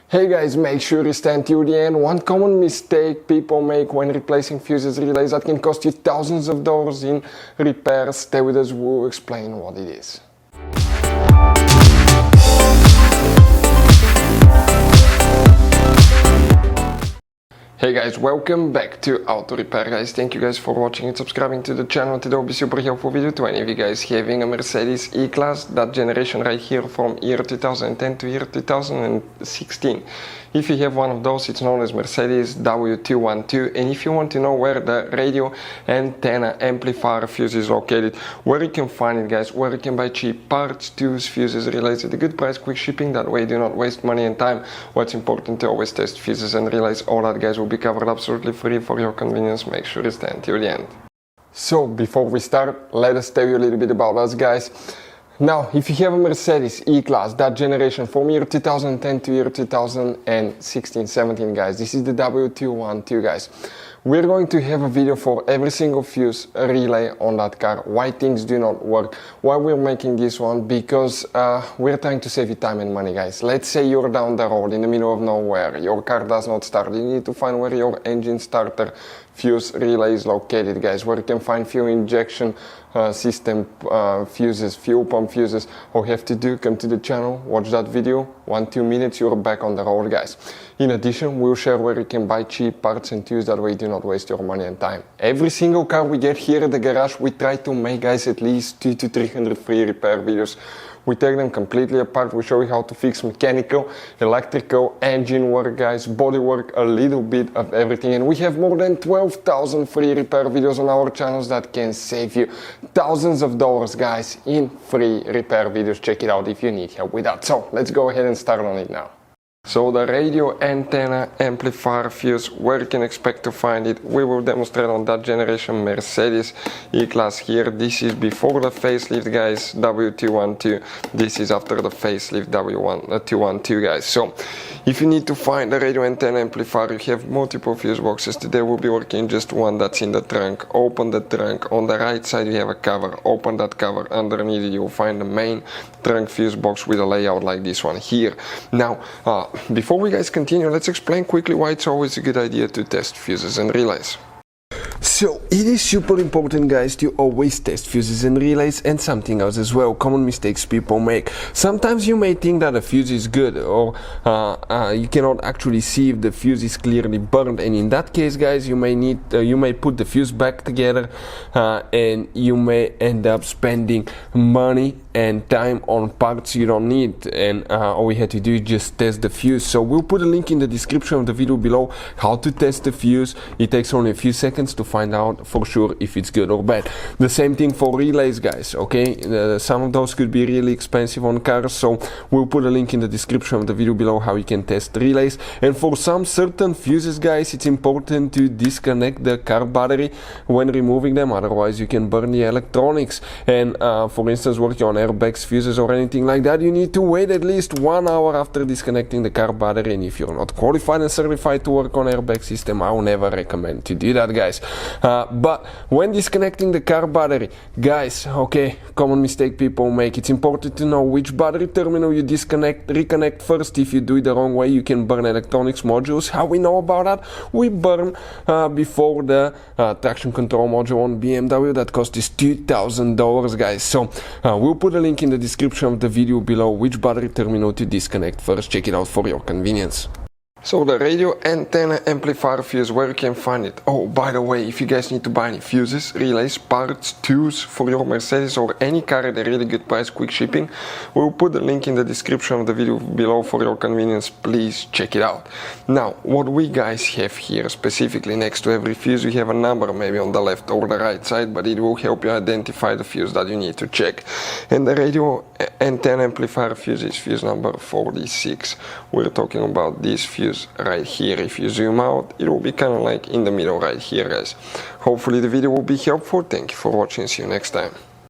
Hey guys, make sure you stand till the end. One common mistake people make when replacing fuses relays that can cost you thousands of dollars in repairs. Stay with us, we'll explain what it is. Hey guys, welcome back to Auto Repair guys. Thank you guys for watching and subscribing to the channel. Today will be super helpful video to any of you guys having a Mercedes E Class, that generation right here from year 2010 to year 2016. If you have one of those, it's known as Mercedes W212, and if you want to know where the radio antenna amplifier fuse is located, where you can find it guys, where you can buy cheap parts, tools, fuses, relays at a good price, quick shipping, that way you do not waste money and time. What's important to always test fuses and relays, all that guys will be covered absolutely free for your convenience. Make sure you stay until the end. So before we start, let us tell you a little bit about us guys. Now, if you have a Mercedes E-Class, that generation from year 2010 to year 2016-17 guys, this is the W212 guys. We're going to have a video for every single fuse relay on that car, why things do not work, why we're making this one, because we're trying to save you time and money guys. Let's say you're down the road in the middle of nowhere, your car does not start, you need to find where your engine starter fuse relay is located guys, where you can find fuel injection system fuses, fuel pump fuses. All you have to do, come to the channel, watch that video, 1-2 minutes, you're back on the road guys. In addition, we'll share where you can buy cheap parts and tools, that way you do not waste your money and time. Every single car we get here at the garage, we try to make guys at least 200 to 300 free repair videos. We take them completely apart, we show you how to fix mechanical, electrical, engine work guys, body work, a little bit of everything. And we have more than 12,000 free repair videos on our channels that can save you thousands of dollars guys in free repair videos. Check it out if you need help with that. So let's go ahead and start on it now. So the radio antenna amplifier fuse, where you can expect to find it, we will demonstrate on that generation Mercedes E-Class here. This is before the facelift guys, W212. This is after the facelift W212 guys. So if you need to find the radio antenna amplifier, you have multiple fuse boxes. Today we'll be working just one that's in the trunk. Open the trunk. On the right side you have a cover. Open that cover. Underneath it you'll find the main trunk fuse box with a layout like this one here. Now, before we guys continue, let's explain quickly why it's always a good idea to test fuses and relays. So it is super important guys to always test fuses and relays, and something else as well, common mistakes people make. Sometimes you may think that a fuse is good, or you cannot actually see if the fuse is clearly burned, and in that case guys you may put the fuse back together and you may end up spending money and time on parts you don't need, and all you have to do is just test the fuse. So we'll put a link in the description of the video below how to test the fuse. It takes only a few seconds to find out for sure if it's good or bad. The same thing for relays guys, okay? Some of those could be really expensive on cars, so we'll put a link in the description of the video below how you can test relays. And for some certain fuses guys, it's important to disconnect the car battery when removing them, otherwise you can burn the electronics. And for instance, working on airbags, fuses or anything like that, you need to wait at least 1 hour after disconnecting the car battery. And if you're not qualified and certified to work on airbag system, I will never recommend to do that guys. But when disconnecting the car battery guys, okay, common mistake people make, it's important to know which battery terminal you reconnect first. If you do it the wrong way, you can burn electronics modules. How we know about that? We burn before the traction control module on BMW that cost us $2,000 guys. So we'll put a link in the description of the video below which battery terminal to disconnect first. Check it out for your convenience. So the radio antenna amplifier fuse, where you can find it. Oh, by the way, if you guys need to buy any fuses, relays, parts, tools for your Mercedes or any car at a really good price, quick shipping, we'll put the link in the description of the video below for your convenience. Please check it out. Now, what we guys have here, specifically next to every fuse, we have a number maybe on the left or the right side, but it will help you identify the fuse that you need to check. And the radio antenna amplifier fuse is fuse number 46. We're talking about this fuse right here. If you zoom out, it will be kind of like in the middle right here guys. Hopefully the video will be helpful. Thank you for watching. See you next time.